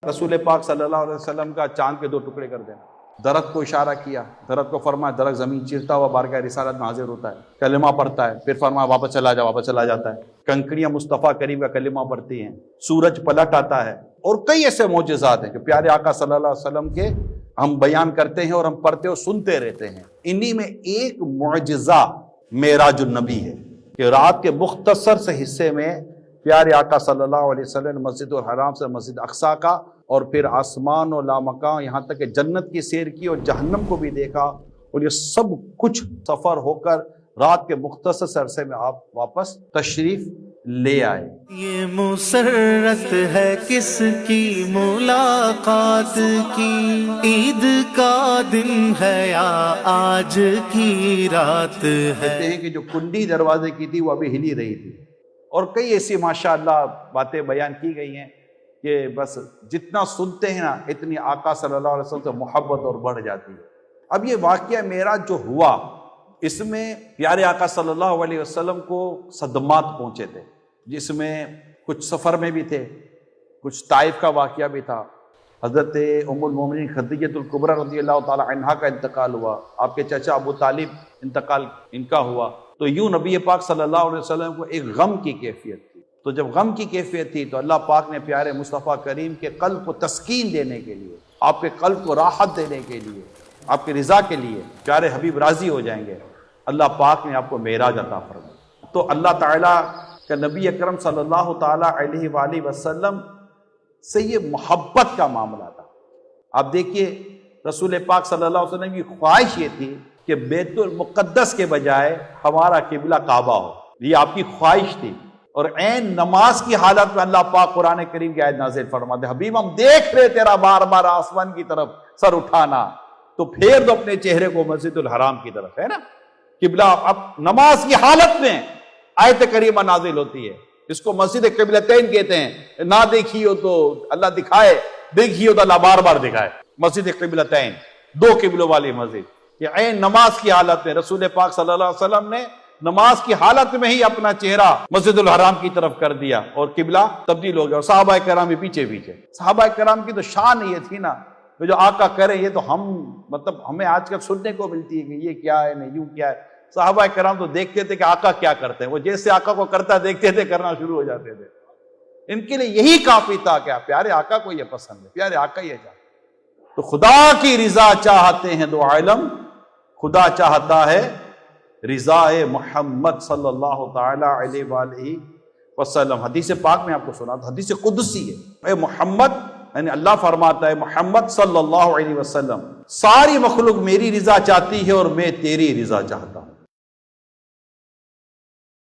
رسول پاک صلی اللہ علیہ وسلم کا چاند کے 2 ٹکڑے کر دینا، درخت کو اشارہ کیا، درخت کو فرمایا، درخت زمین چیرتا ہوا بارگاہ رسالت میں حاضر ہوتا ہے، کلمہ پڑھتا ہے، پھر فرمایا واپس چلا جا، واپس چلا جاتا ہے، کنکڑیاں مصطفیٰ کریم کا کلمہ پڑھتی ہیں، سورج پلٹ آتا ہے، اور کئی ایسے معجزات ہیں کہ پیارے آقا صلی اللہ علیہ وسلم کے ہم بیان کرتے ہیں اور ہم پڑھتے اور سنتے رہتے ہیں۔ انہی میں ایک معجزہ معراج النبی ہے کہ رات کے مختصر سے حصے میں پیارے آقا صلی اللہ علیہ وسلم نے مسجد الحرام سے مسجد اقصیٰ کا اور پھر آسمان و لامکان یہاں تک کہ جنت کی سیر کی اور جہنم کو بھی دیکھا، اور یہ سب کچھ سفر ہو کر رات کے مختصر سے عرصے میں آپ واپس تشریف لے آئے۔ یہ مسرت ہے کس کی ملاقات کی، عید کا دن ہے یا آج کی رات ہے۔ کہتے ہیں کہ جو کنڈی دروازے کی تھی وہ ابھی ہلی رہی تھی، اور کئی ایسی ماشاءاللہ باتیں بیان کی گئی ہیں کہ بس جتنا سنتے ہیں نا اتنی آقا صلی اللہ علیہ وسلم سے محبت اور بڑھ جاتی ہے۔ اب یہ واقعہ معراج جو ہوا، اس میں پیارے آقا صلی اللہ علیہ وسلم کو صدمات پہنچے تھے، جس میں کچھ سفر میں بھی تھے، کچھ طائف کا واقعہ بھی تھا، حضرت ام المومنین خدیجہ الکبریٰ رضی اللہ تعالی عنہا کا انتقال ہوا، آپ کے چچا ابو طالب انتقال ان کا ہوا، تو یوں نبی پاک صلی اللہ علیہ وسلم کو ایک غم کی کیفیت تھی۔ تو جب غم کی کیفیت تھی تو اللہ پاک نے پیارے مصطفیٰ کریم کے قلب کو تسکین دینے کے لیے، آپ کے قلب کو راحت دینے کے لیے، آپ کی رضا کے لیے، پیارے حبیب راضی ہو جائیں گے، اللہ پاک نے آپ کو معراج عطا فرمایا۔ تو اللہ تعالیٰ کا نبی اکرم صلی اللہ تعالیٰ علیہ وآلہ وسلم سے یہ محبت کا معاملہ تھا۔ آپ دیکھیے رسول پاک صلی اللہ علیہ وسلم کی خواہش یہ تھی کہ بیت المقدس کے بجائے ہمارا قبلہ کعبہ ہو، یہ آپ کی خواہش تھی، اور عین نماز کی حالت میں اللہ پاک قرآن کریم کی آیت نازل فرماتے ہیں، حبیب ہم دیکھ رہے تیرا بار بار آسمان کی طرف سر اٹھانا، تو پھیر دو اپنے چہرے کو مسجد الحرام کی طرف، ہے نا قبلہ۔ اب نماز کی حالت میں آیت کریمہ نازل ہوتی ہے، اس کو مسجد قبلتین کہتے ہیں، نہ دیکھی ہو تو اللہ دکھائے، دیکھی ہو تو اللہ بار بار دکھائے، مسجد قبلتین، 2 قبلوں والی مسجد۔ یہ عین نماز کی حالت میں رسول پاک صلی اللہ علیہ وسلم نے نماز کی حالت میں ہی اپنا چہرہ مسجد الحرام کی طرف کر دیا اور قبلہ تبدیل ہو گیا، اور صحابہ کرام بھی پیچھے پیچھے۔ صحابہ کرام کی تو شان یہ تھی نا کہ جو آقا کرے یہ تو ہم مطلب ہمیں آج کل سننے کو ملتی ہے کہ یہ کیا ہے، نہیں یوں کیا ہے۔ صحابہ کرام تو دیکھتے تھے کہ آقا کیا کرتے ہیں، وہ جیسے آقا کو کرتا دیکھتے تھے کرنا شروع ہو جاتے تھے۔ ان کے لیے یہی کافی تھا کہ پیارے آقا کو یہ پسند ہے، پیارے آقا یہ چاہتے۔ تو خدا کی رضا چاہتے ہیں دو عالم، خدا چاہتا ہے رضا محمد صلی اللہ تعالی علیہ وآلہ وسلم۔ حدیث پاک میں آپ کو سنا، حدیث قدسی ہے، اے محمد، یعنی اللہ فرماتا ہے محمد صلی اللہ علیہ وسلم، ساری مخلوق میری رضا چاہتی ہے اور میں تیری رضا چاہتا ہوں۔